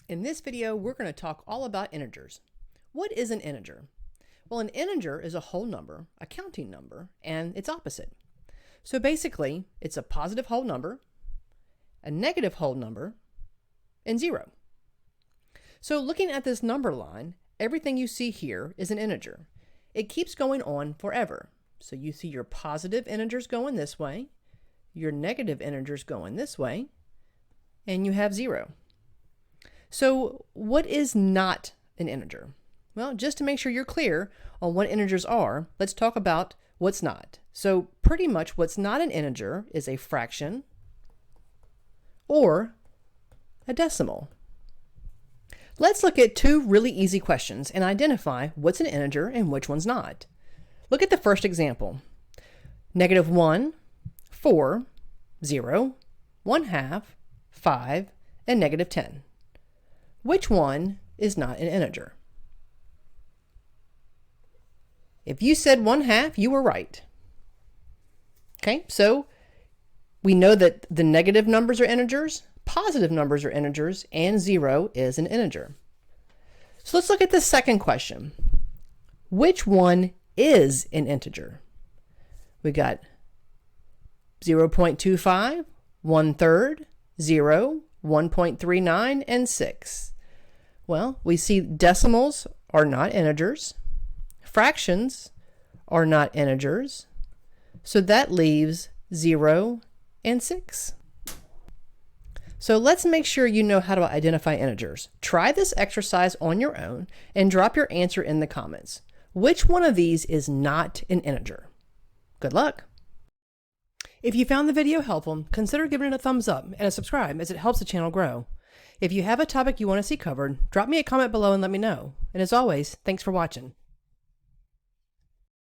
In this video, we're going to talk all about integers. What is an integer? Well, an integer is a whole number, a counting number, and its opposite. So basically, it's a positive whole number, a negative whole number, and zero. So looking at this number line, everything you see here is an integer. It keeps going on forever. So you see your positive integers going this way, your negative integers going this way, and you have zero. So what is not an integer? Well, just to make sure you're clear on what integers are, let's talk about what's not. So pretty much what's not an integer is a fraction or a decimal. Let's look at two really easy questions and identify what's an integer and which one's not. Look at the first example. -1, 4, 0, 1/2, 5, and -10. Which one is not an integer? If you said 1/2, you were right. Okay, so we know that the negative numbers are integers, positive numbers are integers, and 0 is an integer. So let's look at the second question. Which one is an integer? We got 0.25, 1/3, 0, 1.39, and 6. Well, we see decimals are not integers. Fractions are not integers. So that leaves 0 and 6. So let's make sure you know how to identify integers. Try this exercise on your own and drop your answer in the comments. Which one of these is not an integer? Good luck. If you found the video helpful, consider giving it a thumbs up and a subscribe as it helps the channel grow. If you have a topic you want to see covered, drop me a comment below and let me know. And as always, thanks for watching.